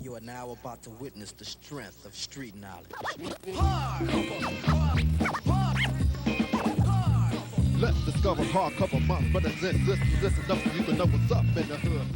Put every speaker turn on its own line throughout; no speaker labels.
You are now about to witness the strength of street knowledge.
Let's discover hardcover month, but listen up so you can know what's up in the hood.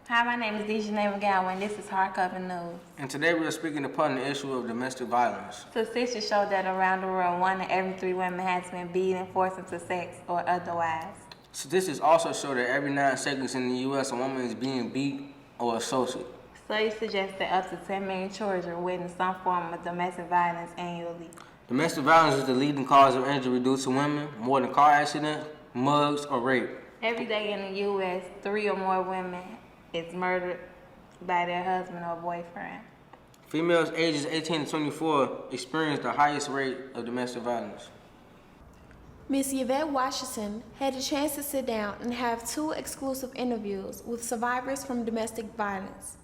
Hi, my name is Dejanay McGowan. This is Hardcover News.
And today we are speaking upon the issue of domestic violence.
Statistics show that around the world, 1 in every 3 women has been beaten, forced into sex, or otherwise.
Statistics also show that every 9 seconds in the U.S. a woman is being beat or assaulted.
Studies suggest that up to 10 million children witness some form of domestic violence annually.
Domestic violence is the leading cause of injury due to women, more than car accidents, mugs, or rape.
Every day in the U.S., 3 or more women is murdered by their husband or boyfriend.
Females ages 18 to 24 experience the highest rate of domestic violence.
Ms. Yvette Washington had the chance to sit down and have 2 exclusive interviews with survivors from domestic violence.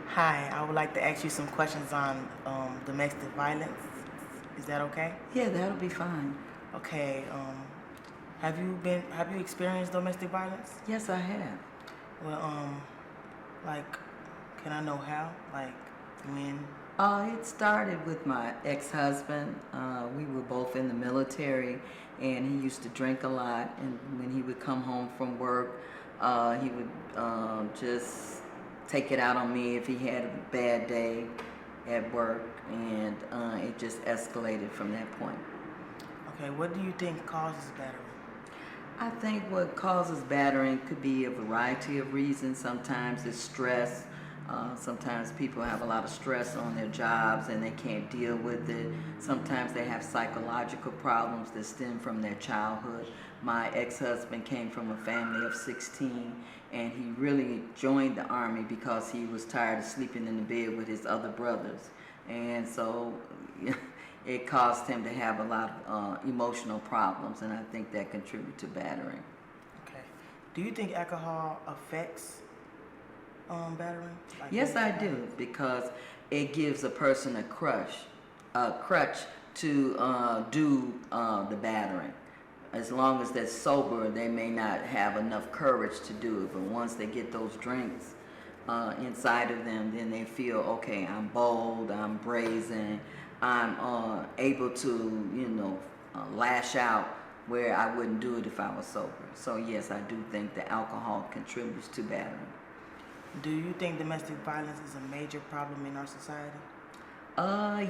Hi, I would like to ask you some questions on domestic violence. Is that okay?
Yeah, that'll be fine.
Okay. Have you experienced domestic violence?
Yes, I have.
Well, can I know how? Like, when?
It started with my ex-husband. We were both in the military, and he used to drink a lot. And when he would come home from work, he would just take it out on me if he had a bad day at work, and it just escalated from that point.
Okay, what do you think causes battering?
I think what causes battering could be a variety of reasons. Sometimes it's stress. Sometimes people have a lot of stress on their jobs and they can't deal with it. Sometimes they have psychological problems that stem from their childhood. My ex-husband came from a family of 16, and he really joined the Army because he was tired of sleeping in the bed with his other brothers. And so it caused him to have a lot of emotional problems, and I think that contributed to battering.
Okay. Do you think alcohol affects battering? Like,
yes, I do, because it gives a person a crutch to do the battering. As long as they're sober, they may not have enough courage to do it, but once they get those drinks inside of them, then they feel, okay, I'm bold, I'm brazen, I'm able to, lash out where I wouldn't do it if I was sober. So yes, I do think that alcohol contributes to battering.
Do you think domestic violence is a major problem in our society?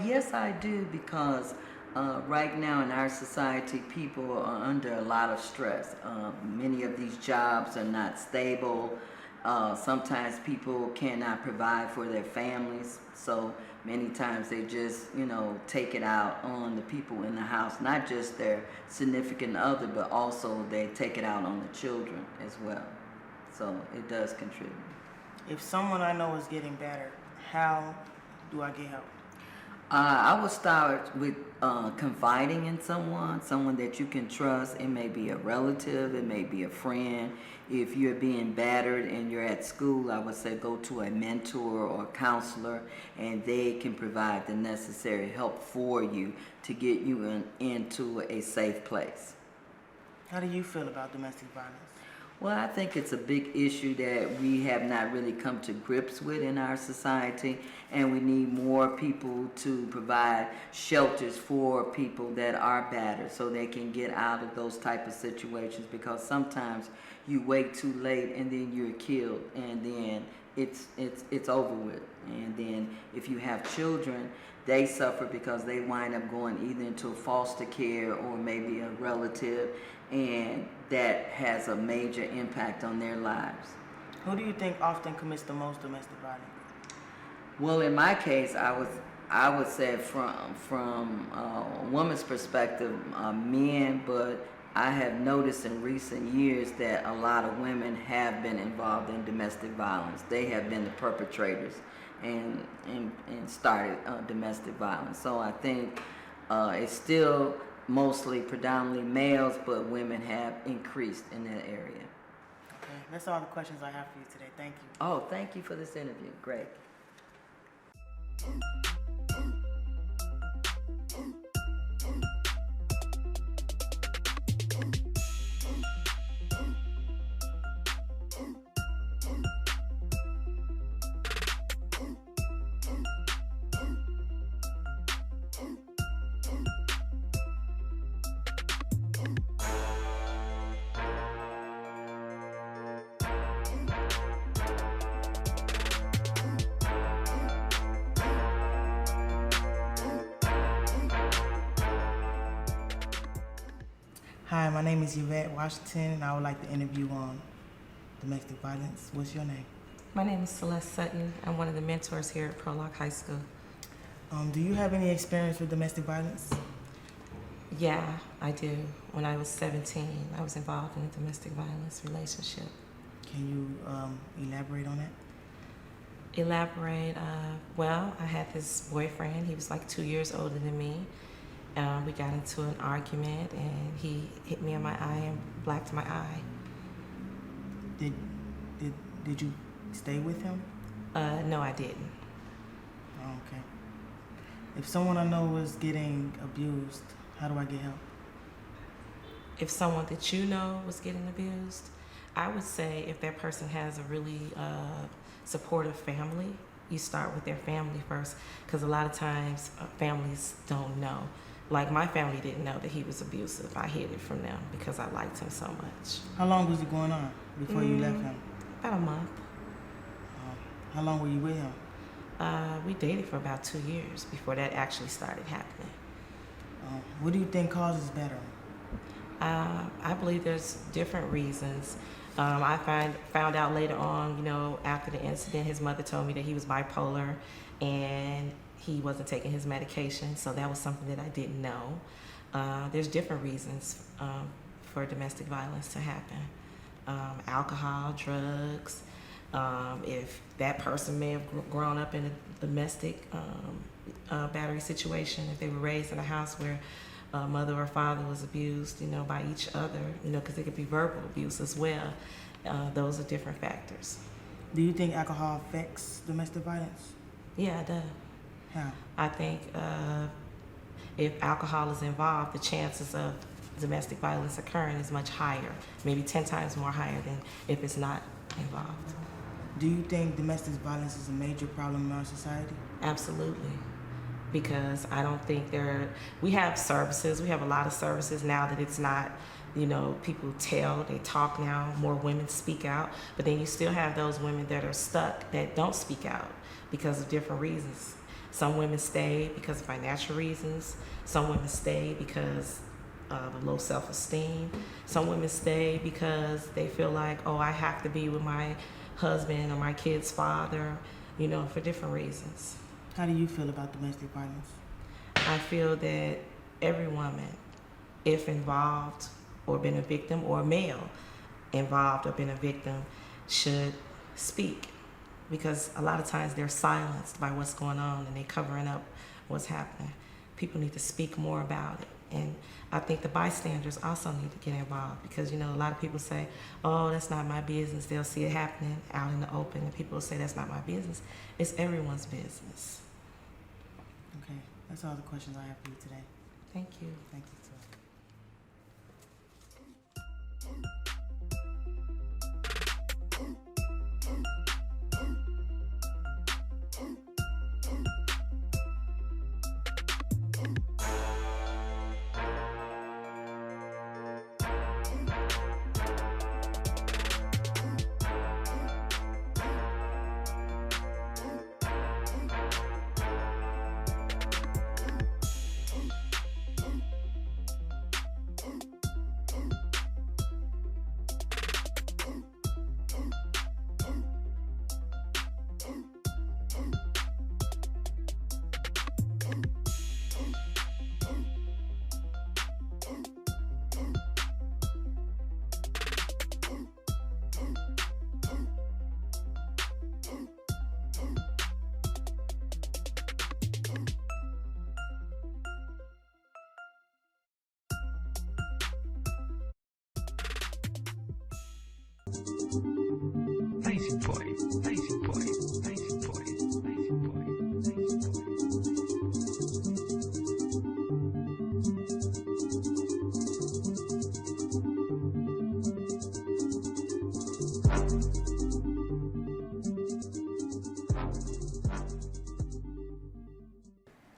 Yes, I do, because right now in our society, people are under a lot of stress. Many of these jobs are not stable. Sometimes people cannot provide for their families, so many times they just, take it out on the people in the house, not just their significant other, but also they take it out on the children as well. So it does contribute.
If someone I know is getting battered, how do I get help?
I would start with confiding in someone that you can trust. It may be a relative, it may be a friend. If you're being battered and you're at school, I would say go to a mentor or a counselor, and they can provide the necessary help for you to get you into a safe place.
How do you feel about domestic violence?
Well, I think it's a big issue that we have not really come to grips with in our society, and we need more people to provide shelters for people that are battered so they can get out of those type of situations, because sometimes you wait too late and then you're killed, and then it's over with. And then if you have children, they suffer because they wind up going either into foster care or maybe a relative, and that has a major impact on their lives.
Who do you think often commits the most domestic violence?
Well, in my case, I would say from a woman's perspective, men, but I have noticed in recent years that a lot of women have been involved in domestic violence. They have been the perpetrators and started domestic violence. So I think it's still mostly predominantly males, but women have increased in that area.
Okay, that's all the questions I have for you today. Thank you.
Oh, thank you for this interview. Great.
Hi, my name is Yvette Washington, and I would like to interview on domestic violence. What's your name?
My name is Celeste Sutton. I'm one of the mentors here at Prologue High School.
Do you have any experience with domestic violence?
Yeah, I do. When I was 17, I was involved in a domestic violence relationship.
Can you elaborate on that?
Elaborate, well, I had this boyfriend. He was like 2 years older than me. We got into an argument and he hit me in my eye and blacked my eye.
Did you stay with him?
No, I didn't.
Oh, okay. If someone I know is getting abused, how do I get help?
If someone that you know was getting abused, I would say if that person has a really supportive family, you start with their family first, because a lot of times families don't know. Like my family didn't know that he was abusive. I hid it from them because I liked him so much.
How long was it going on before you left him?
About a month.
How long were you with him?
We dated for about 2 years before that actually started happening.
What do you think causes battering?
I believe there's different reasons. I found out later on, after the incident, his mother told me that he was bipolar and he wasn't taking his medication, so that was something that I didn't know. There's different reasons for domestic violence to happen. Alcohol, drugs, if that person may have grown up in a domestic battery situation, if they were raised in a house where mother or father was abused, by each other, because it could be verbal abuse as well. Those are different factors.
Do you think alcohol affects domestic violence?
Yeah, it does.
How?
I think if alcohol is involved, the chances of domestic violence occurring is much higher, maybe 10 times more higher than if it's not involved.
Do you think domestic violence is a major problem in our society?
Absolutely. Because I don't think we have services, we have a lot of services now that it's not, people they talk now, more women speak out, but then you still have those women that are stuck that don't speak out because of different reasons. Some women stay because of financial reasons, some women stay because of low self-esteem, some women stay because they feel like, I have to be with my husband or my kid's father, for different reasons.
How do you feel about domestic violence?
I feel that every woman, if involved or been a victim, or male involved or been a victim, should speak. Because a lot of times they're silenced by what's going on and they're covering up what's happening. People need to speak more about it. And I think the bystanders also need to get involved because, a lot of people say, that's not my business. They'll see it happening out in the open and people will say, that's not my business. It's everyone's business.
Okay, that's all the questions I have for you today.
Thank you.
Thank you, sir.
Lazy boy, lazy boy, lazy boy, lazy boy, lazy boy.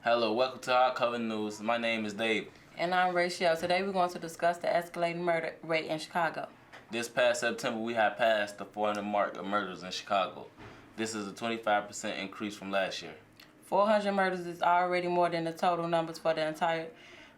Hello, welcome to Hard Cover News. My name is Dave.
And I'm Rachel. Today we're going to discuss the escalating murder rate in Chicago.
This past September, we have passed the 400 mark of murders in Chicago. This is a 25% increase from last year.
400 murders is already more than the total numbers for the entire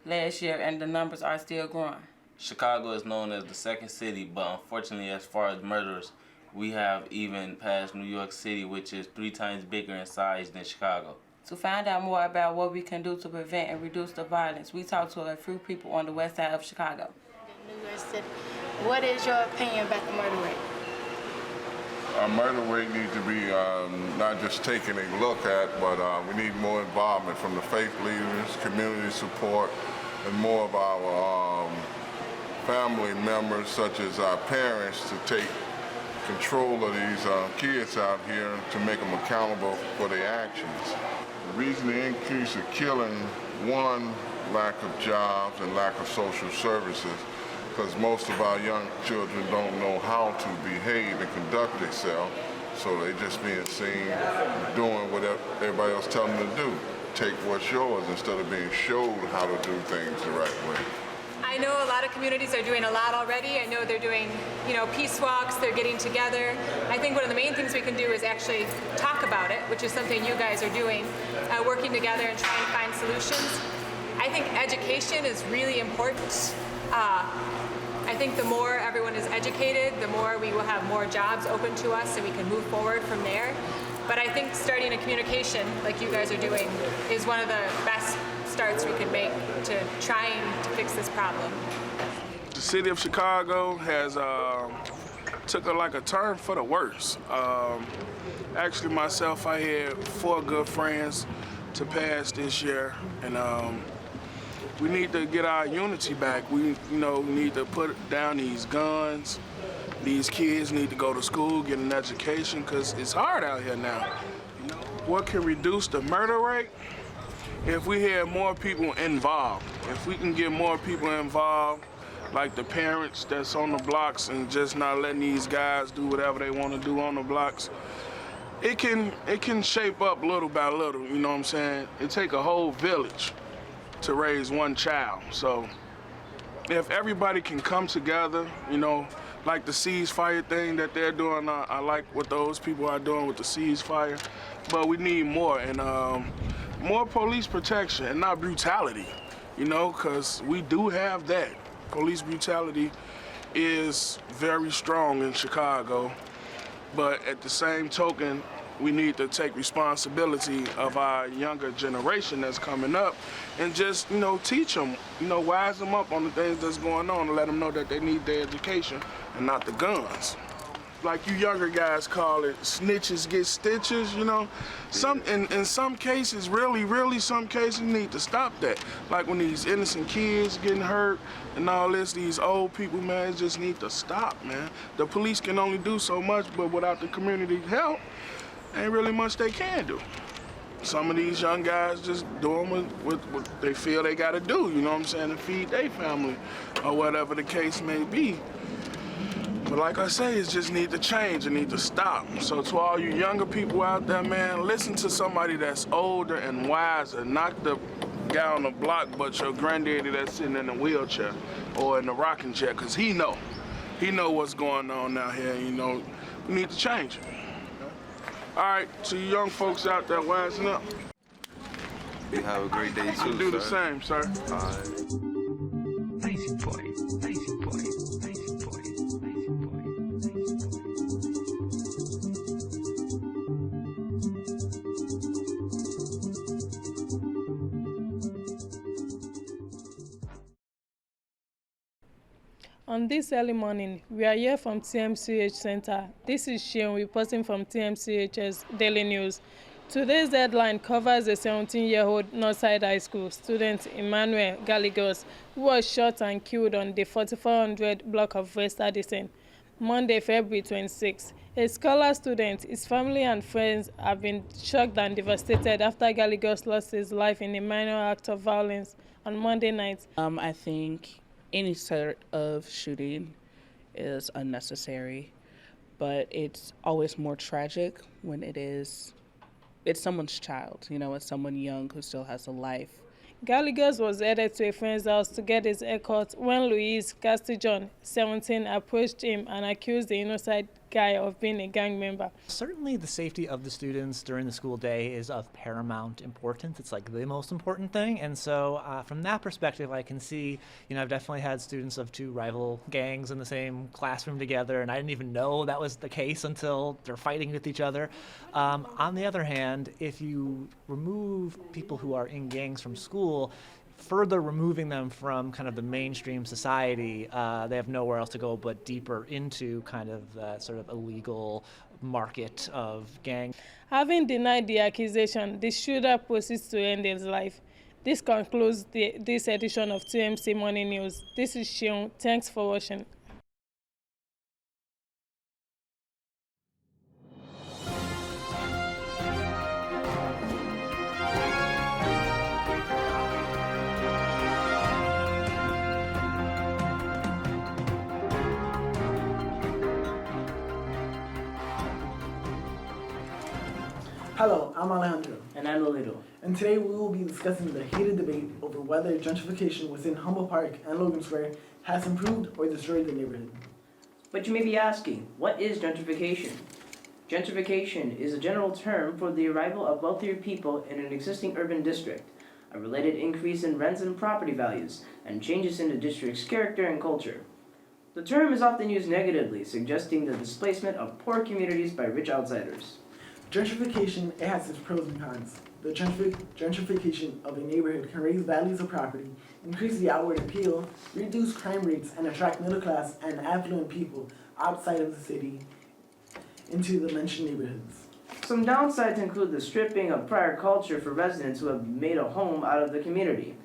last year, and the numbers are still growing.
Chicago is known as the second city, but unfortunately, as far as murders, we have even passed New York City, which is 3 times bigger in size than Chicago.
To find out more about what we can do to prevent and reduce the violence, we talked to a few people on the west side of Chicago.
New York City. What is your opinion about the murder rate?
Murder rate needs to be not just taking a look at, but we need more involvement from the faith leaders, community support, and more of our family members, such as our parents, to take control of these kids out here to make them accountable for their actions. The reason the increase of killing, one, lack of jobs and lack of social services, because most of our young children don't know how to behave and conduct themselves, so they just being seen doing what everybody else tells them to do. Take what's yours instead of being showed how to do things the right way.
I know a lot of communities are doing a lot already. I know they're doing, peace walks, they're getting together. I think one of the main things we can do is actually talk about it, which is something you guys are doing, working together and trying to find solutions. I think education is really important. I think the more everyone is educated, the more we will have more jobs open to us and we can move forward from there. But I think starting a communication like you guys are doing is one of the best starts we can make to trying to fix this problem.
The city of Chicago has took a turn for the worse. Actually, myself, I had 4 good friends to pass this year, and we need to get our unity back. We, need to put down these guns. These kids need to go to school, get an education, because it's hard out here now. What can reduce the murder rate? If we had more people involved. If we can get more people involved, like the parents that's on the blocks and just not letting these guys do whatever they want to do on the blocks, it can shape up little by little, you know what I'm saying? It take a whole village to raise one child. So if everybody can come together, like the ceasefire thing that they're doing, I like what those people are doing with the ceasefire, but we need more, and more police protection and not brutality, because we do have that. Police brutality is very strong in Chicago, but at the same token, we need to take responsibility of our younger generation that's coming up and just, teach them, wise them up on the things that's going on and let them know that they need their education and not the guns. Like you younger guys call it, snitches get stitches, in some cases, really some cases, you need to stop that. Like when these innocent kids getting hurt and all this, these old people, man, just need to stop, man. The police can only do so much, but without the community help, ain't really much they can do. Some of these young guys just doing what they feel they gotta do, to feed their family or whatever the case may be. But like I say, it just need to change, it need to stop. So to all you younger people out there, man, listen to somebody that's older and wiser, not the guy on the block, but your granddaddy that's sitting in a wheelchair or in a rocking chair, because he know what's going on out here, we need to change it. All right, to you young folks out there, wising up.
You have a great day too,
You do the same, sir.
All right.
Lazy boy, lazy boy, lazy boy, lazy boy, lazy boy.
On this early morning, we are here from TMCH Center. This is Sheon reporting from TMCH's Daily News. Today's headline covers a 17-year-old Northside High School student, Emmanuel Gallegos, who was shot and killed on the 4400 block of West Addison, Monday, February 26. A scholar student, his family and friends have been shocked and devastated after Gallegos lost his life in a minor act of violence on Monday night.
I think any sort of shooting is unnecessary, but it's always more tragic when it's someone's child, it's someone young who still has a life.
Gallegos was headed to a friend's house to get his haircut when Luis Castijon, 17, approached him and accused the innocent guy of being a gang member.
Certainly the safety of the students during the school day is of paramount importance. It's like the most important thing. And so from that perspective, I can see, I've definitely had students of two rival gangs in the same classroom together, and I didn't even know that was the case until they're fighting with each other. On the other hand, if you remove people who are in gangs from school, further removing them from kind of the mainstream society, they have nowhere else to go but deeper into kind of the sort of illegal market of gang.
Having denied the accusation, the shooter proceeds to end his life. This concludes this edition of TMC Morning News. This is Shion. Thanks for watching.
Hello, I'm Alejandro.
And I'm Lolito.
And today we will be discussing the heated debate over whether gentrification within Humboldt Park and Logan Square has improved or destroyed the neighborhood.
But you may be asking, what is gentrification? Gentrification is a general term for the arrival of wealthier people in an existing urban district, a related increase in rents and property values, and changes in the district's character and culture. The term is often used negatively, suggesting the displacement of poor communities by rich outsiders.
Gentrification, it has its pros and cons. The gentrification of a neighborhood can raise values of property, increase the outward appeal, reduce crime rates, and attract middle class and affluent people outside of the city into the mentioned neighborhoods.
Some downsides include the stripping of prior culture for residents who have made a home out of the community,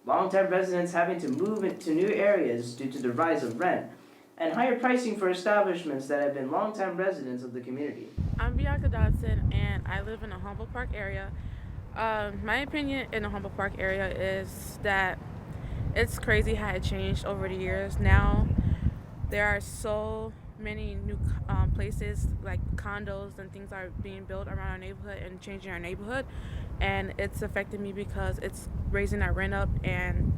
long-time residents having to move into new areas due to the rise of rent, and higher pricing for establishments that have been long-time residents of the community.
I'm Bianca Dodson, and I live in the Humboldt Park area. My opinion in the Humboldt Park area is that it's crazy how it changed over the years. Now there are so many new places like condos and things are being built around our neighborhood and changing our neighborhood, and it's affected me because it's raising our rent up, and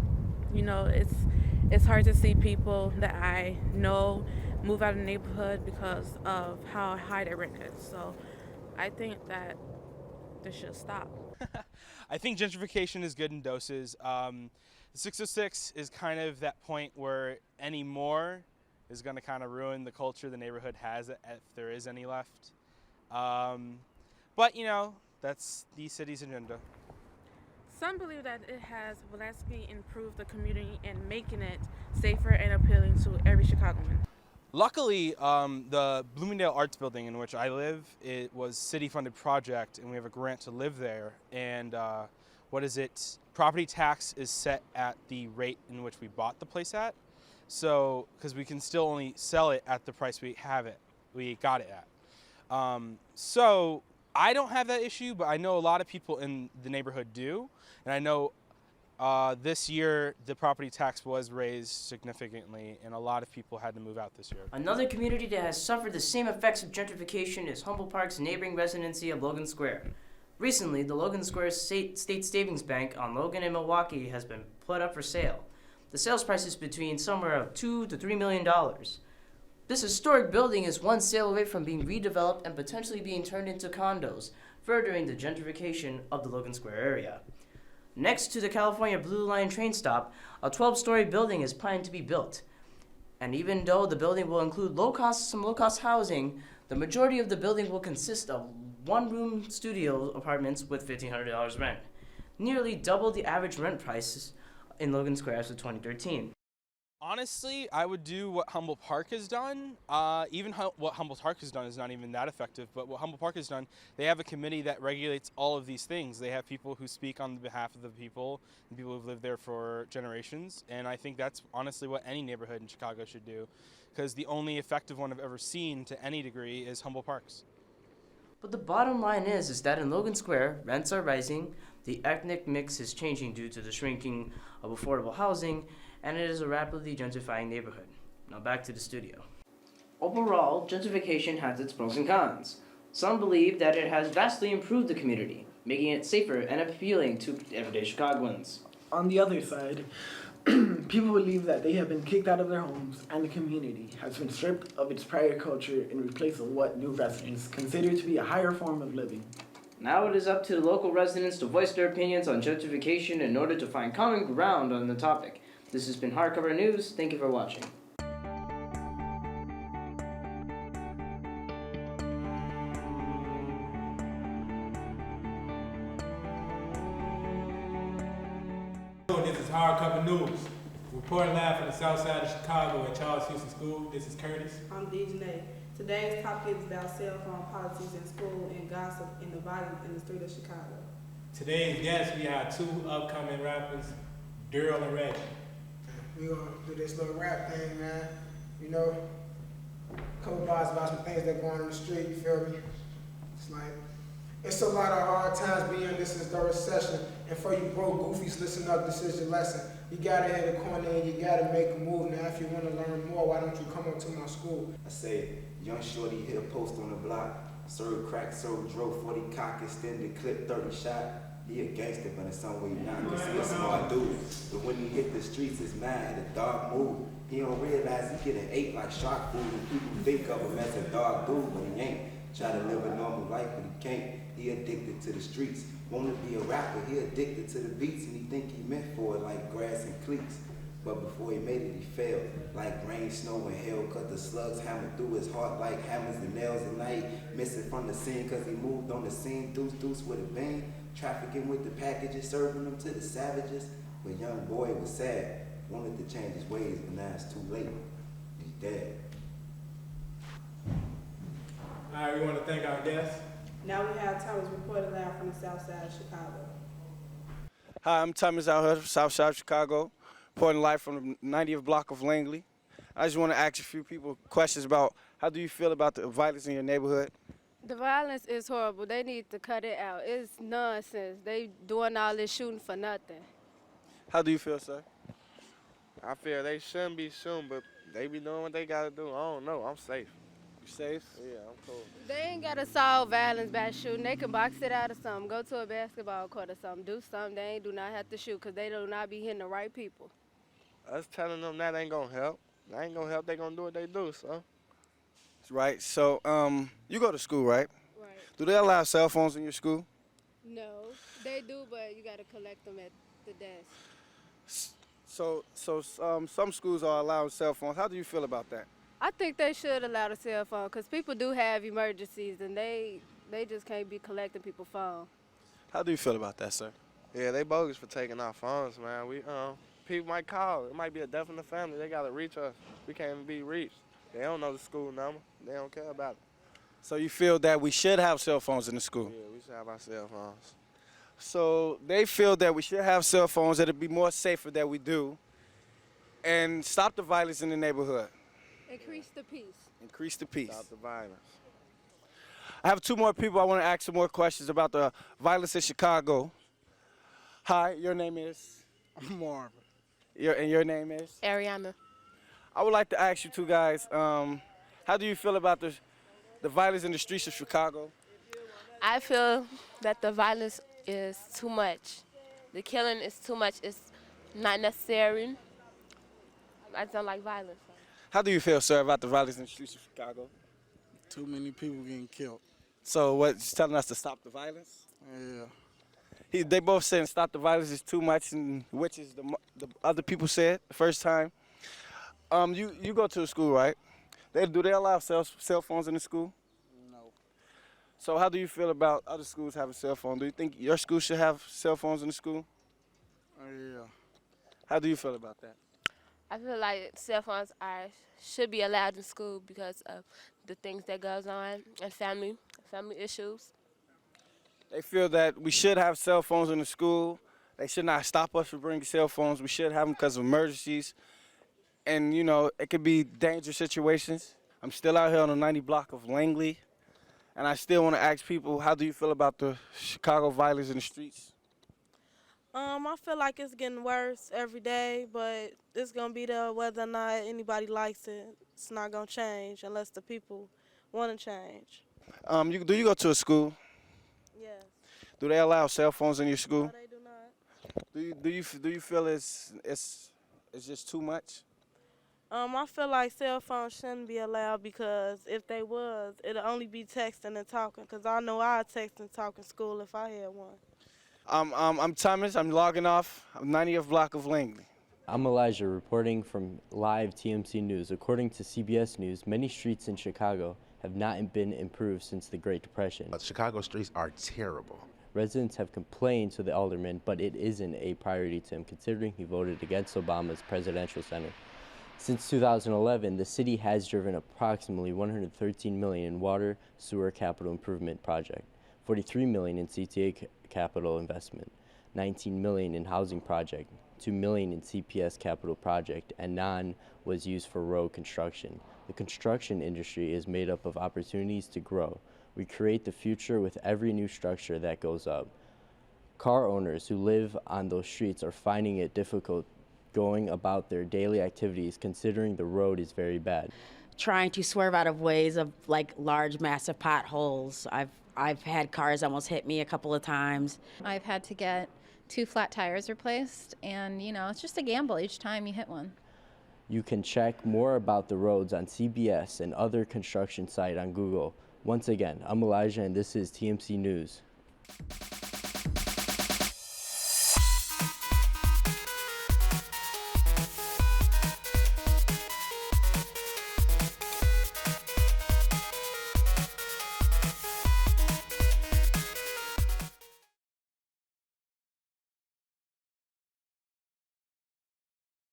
it's hard to see people that I know move out of the neighborhood because of how high their rent is. So I think that this should stop.
I think gentrification is good in doses. The 606 is kind of that point where any more is going to kind of ruin the culture the neighborhood has, if there is any left. But that's the city's agenda.
Some believe that it has vastly improved the community and making it safer and appealing to every Chicagoan.
Luckily, the Bloomingdale Arts Building in which I live, it was city-funded project, and we have a grant to live there. And property tax is set at the rate in which we bought the place at. So, because we can still only sell it at the price we got it at. So I don't have that issue, but I know a lot of people in the neighborhood do. And I know this year the property tax was raised significantly, and a lot of people had to move out this year.
Another community that has suffered the same effects of gentrification is Humboldt Park's neighboring residency of Logan Square. Recently, the Logan Square State Savings Bank on Logan and Milwaukee has been put up for sale. The sales price is between somewhere of $2 to $3 million. This historic building is one sale away from being redeveloped and potentially being turned into condos, furthering the gentrification of the Logan Square area. Next to the California Blue Line train stop, a 12-story building is planned to be built. And even though the building will include some low-cost housing, the majority of the building will consist of one-room studio apartments with $1,500 rent, nearly double the average rent prices in Logan Square as of 2013.
Honestly, I would do what Humboldt Park has done. What Humboldt Park has done is not even that effective, but what Humboldt Park has done, they have a committee that regulates all of these things. They have people who speak on behalf of the people and people who've lived there for generations, and I think that's honestly what any neighborhood in Chicago should do, because the only effective one I've ever seen to any degree is Humboldt Park's.
But the bottom line is that in Logan Square, rents are rising, the ethnic mix is changing due to the shrinking of affordable housing, and it is a rapidly gentrifying neighborhood. Now back to the studio. Overall, gentrification has its pros and cons. Some believe that it has vastly improved the community, making it safer and appealing to everyday Chicagoans.
On the other side, People believe that they have been kicked out of their homes and the community has been stripped of its prior culture in replace of what new residents consider to be a higher form of living.
Now it is up to the local residents to voice their opinions on gentrification in order to find common ground on the topic. This has been Hardcover News. Thank you for watching.
This is Hardcover News. Reporting live from the south side of Chicago at Charles Houston School. This is Curtis.
I'm Dejanay. Today's topic is about cell phone policies in school and gossip in the violence in the street of Chicago.
Today's guests, we have two upcoming rappers, Daryl and Reggie.
We gonna do this little rap thing, man. You know, a couple bars about some things that go on in the street, you feel me? It's like, it's a lot of hard times being this is the recession. And for you broke goofies, listen up, this is your lesson. You gotta hit a corner and you gotta make a move. Now if you wanna learn more, why don't you come up to my school?
I say, young shorty hit a post on the block, serve crack, serve dro, 40 cock, extended clip, 30 shot. He a gangster, but in some way not, cause he a smart dude. But when he hit the streets, his mind had a dark mood. He don't realize he getting ate like shark food, and people think of him as a dog dude, but he ain't. Try to live a normal life, but he can't. He addicted to the streets. Wanna be a rapper, he addicted to the beats, and he think he meant for it like grass and cleats. But before he made it, he failed. Like rain, snow, and hail, cut the slugs hammered through his heart like hammers and nails at night. Missing from the scene, cause he moved on the scene, deuce with a bang. Trafficking with the packages, serving them to the savages. But young boy was sad, wanted to change his ways, but now it's too late. He's dead.
All right, we want to thank our guests.
Now we have Thomas reporting live from the south side of Chicago.
Hi, I'm Thomas out here from South Side of Chicago, reporting live from the 90th block of Langley. I just want to ask a few people questions about how do you feel about the violence in your neighborhood?
The violence is horrible. They need to cut it out. It's nonsense. They doing all this shooting for nothing.
How do you feel, sir?
I feel they shouldn't be shooting, but they be doing what they gotta do. I don't know. I'm safe.
You safe?
Yeah, I'm cool.
They ain't gotta solve violence by shooting. They can box it out or something. Go to a basketball court or something. Do something. They do not have to shoot because they do not be hitting the right people.
Us telling them that ain't gonna help. That ain't gonna help. They gonna do what they do, so.
Right, so you go to school, right?
Right.
Do they allow cell phones in your school?
No, they do, but you gotta collect them at the desk.
So some schools are allowing cell phones. How do you feel about that?
I think they should allow the cell phone because people do have emergencies and they just can't be collecting people's phones.
How do you feel about that, sir?
Yeah, they bogus for taking our phones, man. We people might call. It might be a death in the family. They gotta reach us. We can't even be reached. They don't know the school number. They don't care about it.
So you feel that we should have cell phones in the school?
Yeah, we should have our cell phones.
So they feel that we should have cell phones, that it'd be more safer that we do, and stop the violence in the neighborhood.
Increase the peace.
Increase the peace.
Stop the violence.
I have two more people I want to ask some more questions about the violence in Chicago. Hi, your name is?
Marvin.
And your name is?
Ariana.
I would like to ask you two guys, how do you feel about the violence in the streets of Chicago?
I feel that the violence is too much. The killing is too much. It's not necessary. I don't like violence.
How do you feel, sir, about the violence in the streets of Chicago?
Too many people getting killed.
So what's telling us to stop the violence?
Yeah.
They both saying stop the violence is too much, and which is the other people said the first time. You go to a school, right? Do they allow cell phones in the school?
No.
So how do you feel about other schools having cell phones? Do you think your school should have cell phones in the school?
Yeah.
How do you feel about that?
I feel like cell phones should be allowed in school because of the things that goes on and family issues.
They feel that we should have cell phones in the school. They should not stop us from bringing cell phones. We should have them because of emergencies. And, you know, it could be dangerous situations. I'm still out here on the 90 block of Langley. And I still want to ask people, how do you feel about the Chicago violence in the streets?
I feel like it's getting worse every day, but it's going to be there whether or not anybody likes it. It's not going to change unless the people want to change.
Do you go to a school?
Yes.
Do they allow cell phones in your school?
No, they do not.
Do you feel it's
It's just too much.
I feel like cell phones shouldn't be allowed because if they was, it'll only be texting and talking. Cause I know I'd text and talk in school if I had one.
I'm Thomas. I'm logging off. I'm 90th block of Langley.
I'm Elijah reporting from live TMC News. According to CBS News, many streets in Chicago have not been improved since the Great Depression.
Chicago streets are terrible.
Residents have complained to the alderman, but it isn't a priority to him considering he voted against Obama's presidential center. Since 2011, the city has driven approximately $113 million in water, sewer capital improvement project, $43 million in CTA capital investment, $19 million in housing project, $2 million in CPS capital project, and none was used for road construction. The construction industry is made up of opportunities to grow. We create the future with every new structure that goes up. Car owners who live on those streets are finding it difficult going about their daily activities considering the road is very bad.
Trying to swerve out of ways of like large, massive potholes. I've had cars almost hit me a couple of times.
I've had to get 2 flat tires replaced, and you know, it's just a gamble each time you hit one.
You can check more about the roads on CBS and other construction site on Google. Once again, I'm Elijah and this is TMC News.